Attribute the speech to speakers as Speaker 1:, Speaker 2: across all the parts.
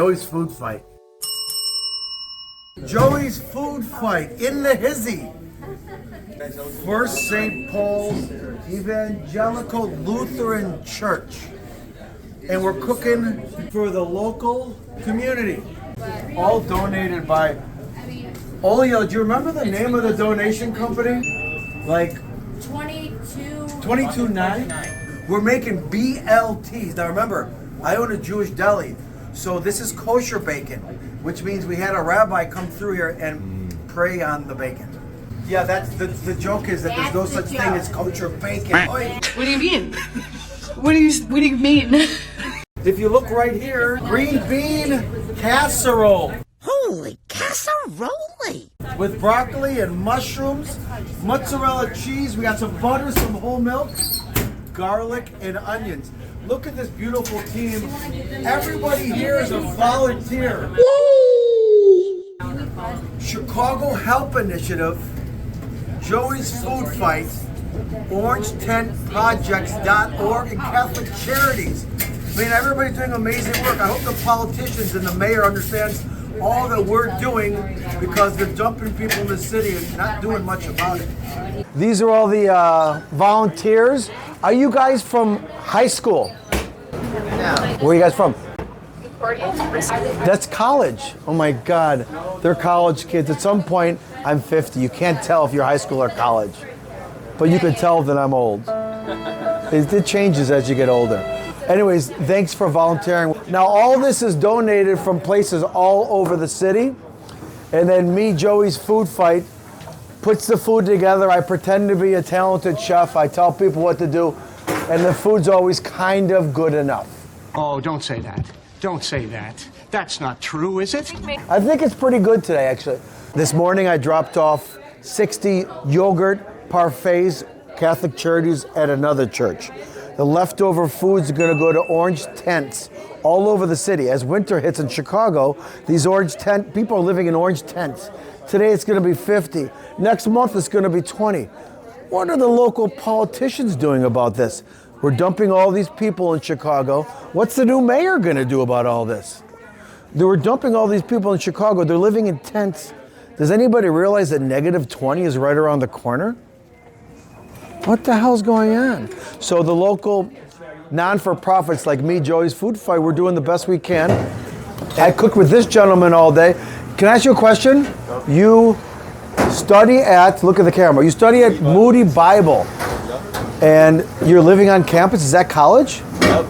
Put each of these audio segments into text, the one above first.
Speaker 1: Joey's Food Fight. Joey's Food Fight in the hizzy. First St. Paul's Evangelical Lutheran Church. And we're cooking for the local community. All donated by Olio. Do you remember the name of the donation company? Like 22.9? We're making BLTs. Now remember, I own a Jewish deli. So this is kosher bacon, which means we had a rabbi come through here and pray on the bacon. Yeah, that's the joke is that there's no such thing as kosher bacon. Oy.
Speaker 2: What do you mean? What do you mean?
Speaker 1: If you look right here, green bean casserole.
Speaker 3: Holy casserole!
Speaker 1: With broccoli and mushrooms, mozzarella cheese, we got some butter, some whole milk, garlic, and onions. Look at this beautiful team. Everybody here is a volunteer. Chicago Help Initiative, Joey's Food Fight, OrangeTentProjects.org, and Catholic Charities. I mean, everybody's doing amazing work. I hope the politicians and the mayor understands all that we're doing because they're dumping people in the city and not doing much about it. These are all the volunteers. Are you guys from high school?
Speaker 3: No.
Speaker 1: Where are you guys from? That's college. Oh my God. They're college kids. At some point, I'm 50. You can't tell if you're high school or college. But you can tell that I'm old. It changes as you get older. Anyways, thanks for volunteering. Now, all this is donated from places all over the city. And then me, Joey's Food Fight, puts the food together. I pretend to be a talented chef. I tell people what to do. And the food's always kind of good enough.
Speaker 4: Oh, don't say that. Don't say that. That's not true, is it?
Speaker 1: I think it's pretty good today, actually. This morning I dropped off 60 yogurt parfaits, Catholic Charities at another church. The leftover foods are gonna go to orange tents all over the city. As winter hits in Chicago, these people are living in orange tents. Today it's gonna be 50. Next month it's gonna be 20. What are the local politicians doing about this? We're dumping all these people in Chicago. What's the new mayor gonna do about all this? They were dumping all these people in Chicago. They're living in tents. Does anybody realize that negative 20 is right around the corner? What the hell's going on? So the local non-for-profits like me, Joey's Food Fight, we're doing the best we can. I cook with this gentleman all day. Can I ask you a question? You study at, look at the camera, you study at Moody Bible. And you're living on campus, is that college?
Speaker 5: Yep.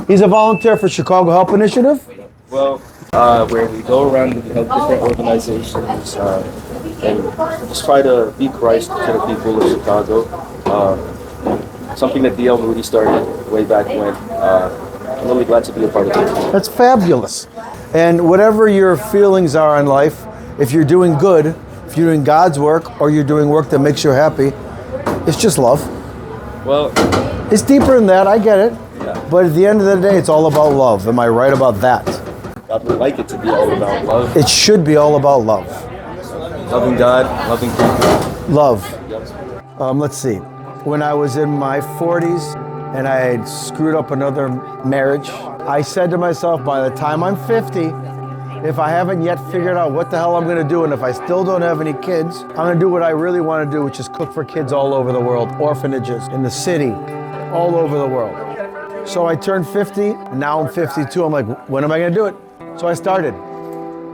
Speaker 1: He's a volunteer for Chicago Help Initiative?
Speaker 5: Well, where we go around and help different organizations and just try to be Christ to the people of Chicago. Something that D.L. Moody started way back when. I'm really glad to be a part of it.
Speaker 1: That's fabulous. And whatever your feelings are in life, if you're doing good, if you're doing God's work, or you're doing work that makes you happy, it's just love.
Speaker 5: Well,
Speaker 1: it's deeper than that, I get it.
Speaker 5: Yeah.
Speaker 1: But at the end of the day, it's all about love. Am I right about that?
Speaker 5: God would like it to be all about love.
Speaker 1: It should be all about love.
Speaker 5: Loving God, loving people.
Speaker 1: Love. Let's see. When I was in my 40s and I had screwed up another marriage, I said to myself, by the time I'm 50, if I haven't yet figured out what the hell I'm gonna do, and if I still don't have any kids, I'm gonna do what I really wanna do, which is cook for kids all over the world, orphanages, in the city, all over the world. So I turned 50, and now I'm 52. I'm like, when am I gonna do it? So I started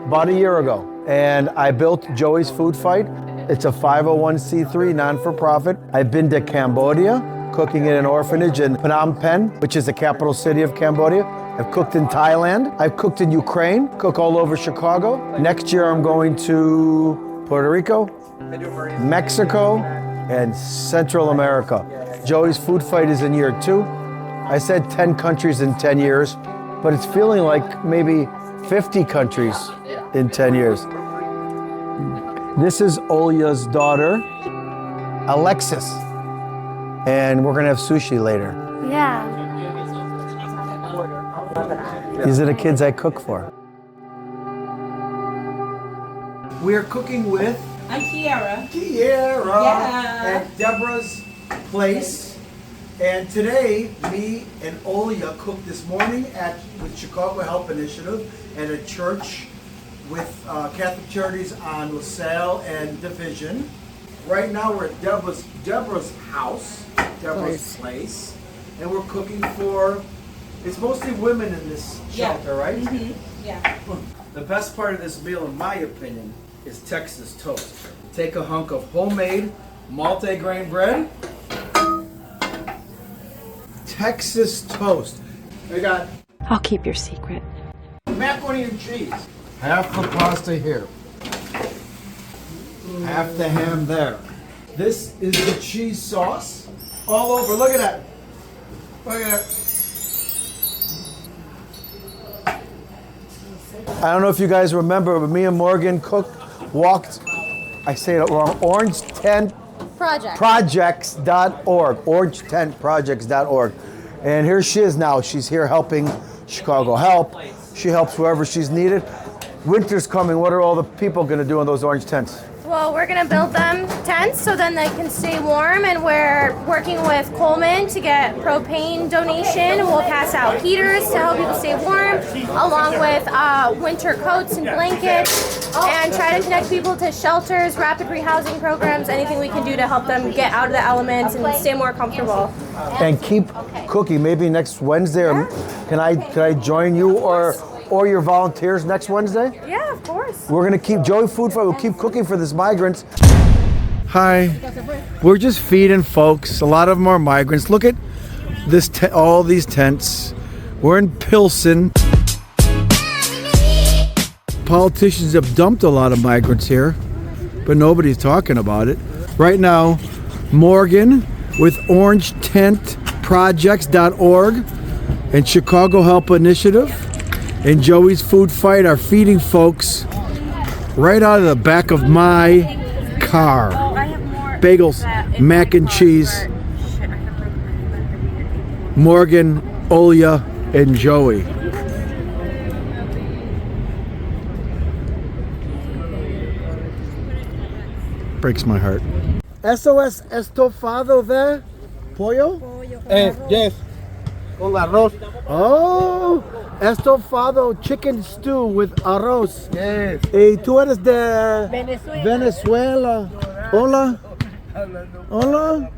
Speaker 1: about a year ago, and I built Joey's Food Fight. It's a 501c3 non-for-profit. I've been to Cambodia, cooking in an orphanage in Phnom Penh, which is the capital city of Cambodia. I've cooked in Thailand. I've cooked in Ukraine, cook all over Chicago. Next year I'm going to Puerto Rico, Mexico, and Central America. Joey's Food Fight is in year 2. I said 10 countries in 10 years, but it's feeling like maybe 50 countries in 10 years. This is Olya's daughter, Alexis, and we're gonna have sushi later.
Speaker 6: Yeah.
Speaker 1: These are the kids I cook for. We're cooking with
Speaker 2: I'm Kiara.
Speaker 1: Kiara
Speaker 2: Yeah.
Speaker 1: at Deborah's place And today, me and Olya cooked this morning with Chicago Help Initiative at a church with Catholic Charities on LaSalle and Division. Right now we're at Deborah's house, Deborah's place, and we're cooking for, it's mostly women in this shelter, right?
Speaker 2: Mm-hmm. Yeah.
Speaker 1: The best part of this meal, in my opinion, is Texas toast. Take a hunk of homemade multi-grain bread. Texas toast. I got
Speaker 6: I'll keep your secret.
Speaker 1: macaroni and cheese. Half the pasta here. Half the ham there. This is the cheese sauce. All over. Look at that. Look at that. I don't know if you guys remember, but me and Morgan walked, I say it wrong, Orange Tent Projects.org. OrangeTentProjects.org. And here she is now. She's here helping Chicago Help. She helps wherever she's needed. Winter's coming. What are all the people going to do in those orange tents?
Speaker 7: Well, we're going to build them tents so then they can stay warm, and we're working with Coleman to get propane donation. We'll pass out heaters to help people stay warm, along with winter coats and blankets, and try to connect people to shelters, rapid rehousing programs, anything we can do to help them get out of the elements and stay more comfortable.
Speaker 1: And keep cooking. Maybe next Wednesday, or can I join you or your volunteers next Wednesday?
Speaker 7: Yeah, of course.
Speaker 1: We're gonna keep Joey Food Fight. We'll keep cooking for this migrants. Hi, we're just feeding folks. A lot of them are migrants. Look at this, all these tents. We're in Pilsen. Politicians have dumped a lot of migrants here, but nobody's talking about it. Right now, Morgan with OrangeTentProjects.org and Chicago Help Initiative and Joey's Food Fight are feeding folks right out of the back of my car. Bagels, mac and cheese. Morgan, Olya, and Joey. Breaks my heart. SOS estofado de pollo?
Speaker 8: Yes. Con arroz.
Speaker 1: Oh, estofado chicken stew with arroz.
Speaker 8: Yes.
Speaker 1: Y tú eres de Venezuela. Hola. Hola.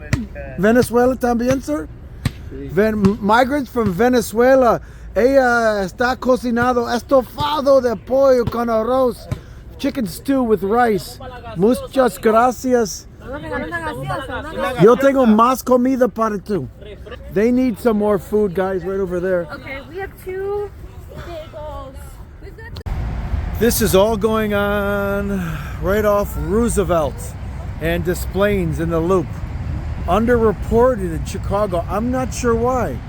Speaker 1: Venezuela también, sir? Migrants from Venezuela. Ella está cocinado estofado de pollo con arroz. Chicken stew with rice. Muchas gracias. Yo tengo más comida para tú. They need some more food, guys, right over there.
Speaker 7: Okay, we have 2 bagels.
Speaker 1: This is all going on right off Roosevelt and Des Plaines in the Loop. Underreported in Chicago. I'm not sure why.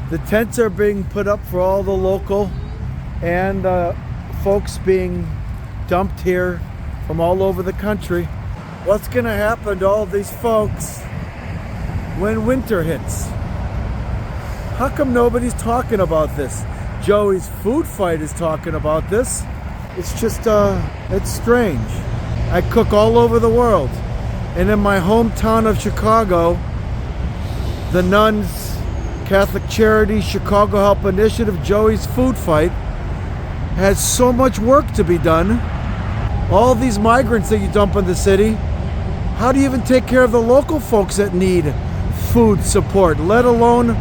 Speaker 1: The tents are being put up for all the local and folks being dumped here from all over the country. What's going to happen to all these folks when winter hits? How come nobody's talking about this? Joey's Food Fight is talking about this. It's just, it's strange. I cook all over the world. And in my hometown of Chicago, the nuns, Catholic Charities, Chicago Help Initiative, Joey's Food Fight has so much work to be done. All these migrants that you dump in the city, how do you even take care of the local folks that need food support, let alone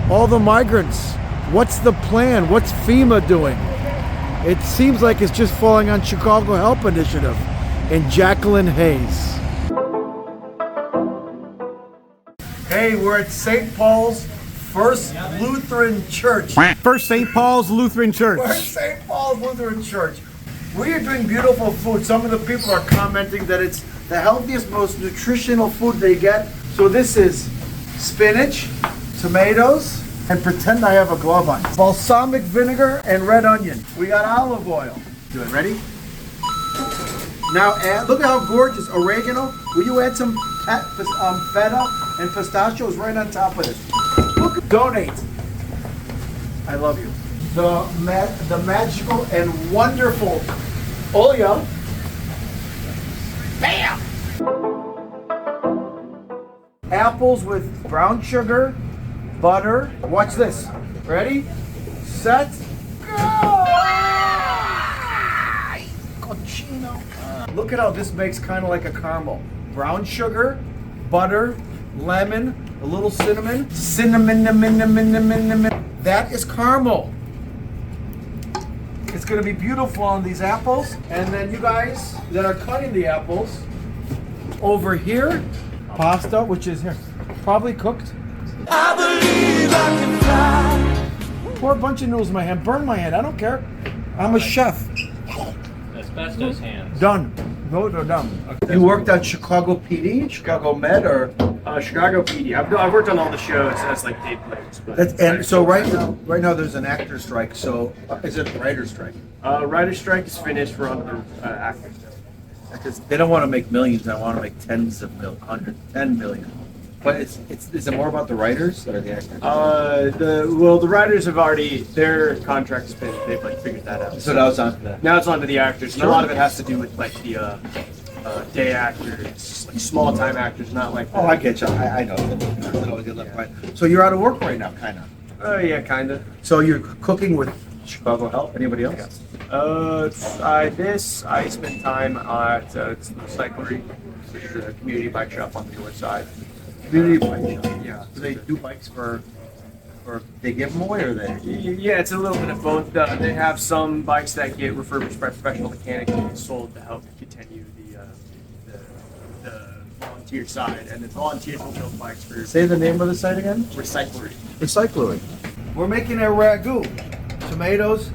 Speaker 1: all the migrants? What's the plan? What's FEMA doing? It seems like it's just falling on Chicago Help Initiative and Jacqueline Hayes. Hey, we're at St. Paul's First Lutheran Church.
Speaker 8: First St. Paul's Lutheran Church.
Speaker 1: We're at St. Paul's Lutheran Church. We are doing beautiful food. Some of the people are commenting that it's the healthiest, most nutritional food they get. So this is spinach, tomatoes, and pretend I have a glove on. Balsamic vinegar and red onion. We got olive oil. Do it. Ready? Now look at how gorgeous. Oregano. Will you add some feta and pistachios right on top of this? Look, donate. I love you. The magical and wonderful Olya. Bam! apples with brown sugar, butter. Watch this. Ready, set, go! Cochino. Look at how this makes kind of like a caramel. Brown sugar, butter, lemon, a little cinnamon. Cinnamon. That is caramel. It's gonna be beautiful on these apples. And then you guys that are cutting the apples, over here, pasta, which is here, probably cooked. I believe I can fly. Pour a bunch of noodles in my hand, burn my hand, I don't care. I'm a chef.
Speaker 6: Asbestos hands.
Speaker 1: Done. Those are done. You worked at Chicago PD, Chicago Med, or?
Speaker 6: Chicago PD. I've worked on all the shows as like day players.
Speaker 1: And so right now there's an actor strike. So is it a writer strike?
Speaker 6: Writer strike is finished for other actors.
Speaker 1: Because they don't want to make millions, they want to make tens of millions, 110 million. But is it more about the writers or the actors?
Speaker 6: The writers have already, their contract's been, they've like figured that out.
Speaker 1: So now it's on to that.
Speaker 6: Now it's on to the actors, and a lot of it has to do with like the day actors, like small time actors, not like.
Speaker 1: Oh, I get you. I know. They always get left right. So you're out of work right now, kind of.
Speaker 6: Oh yeah, kind of.
Speaker 1: So you're cooking with Chicago Help. Anybody else?
Speaker 6: I spent time at the Recyclery, which is a community bike shop on the north side.
Speaker 1: Community bike shop. Yeah. Do they do bikes for they give them away or they?
Speaker 6: Yeah, it's a little bit of both. They have some bikes that get refurbished by professional mechanics and get sold to help continue the volunteer side, and the volunteers will build bikes for.
Speaker 1: Say the name of the site again.
Speaker 6: Recyclery.
Speaker 1: Recyclery. We're making a ragu. Tomatoes,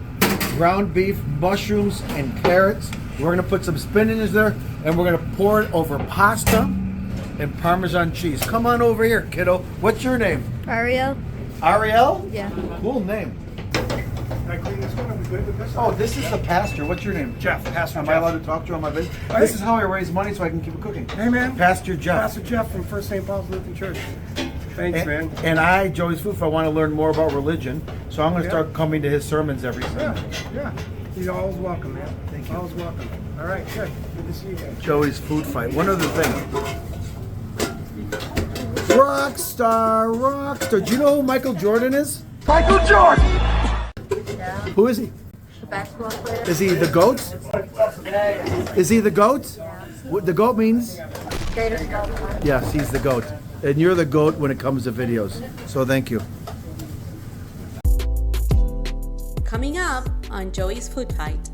Speaker 1: ground beef, mushrooms, and carrots. We're gonna put some spinach there, and we're gonna pour it over pasta and Parmesan cheese. Come on over here, kiddo. What's your name?
Speaker 7: Ariel?
Speaker 1: Ariel?
Speaker 7: Yeah.
Speaker 1: Cool name. Oh, this is the pastor. What's your name?
Speaker 8: Jeff, Pastor
Speaker 1: Am
Speaker 8: Jeff.
Speaker 1: I allowed to talk to you on my video? This is how I raise money so I can keep it cooking.
Speaker 8: Hey, man.
Speaker 1: Pastor Jeff.
Speaker 8: Pastor Jeff from First St. Paul's Lutheran Church. Thanks, man.
Speaker 1: And I, Joey's Foof, I want to learn more about religion, so I'm going to start coming to his sermons every Sunday.
Speaker 8: Yeah. You're always welcome, man. Thank you. Always welcome. All right, good. Good to see you guys.
Speaker 1: Joey's Food Fight. One other thing. Rockstar. Do you know who Michael Jordan is? Michael Jordan!
Speaker 7: Yeah.
Speaker 1: Who is he?
Speaker 7: The basketball player?
Speaker 1: Is he the GOAT? Is he the GOAT? What the GOAT means?
Speaker 7: Greatest of all time.
Speaker 1: Yes, he's the GOAT. And you're the GOAT when it comes to videos. So thank you.
Speaker 9: Coming up on Joey's Food Fight.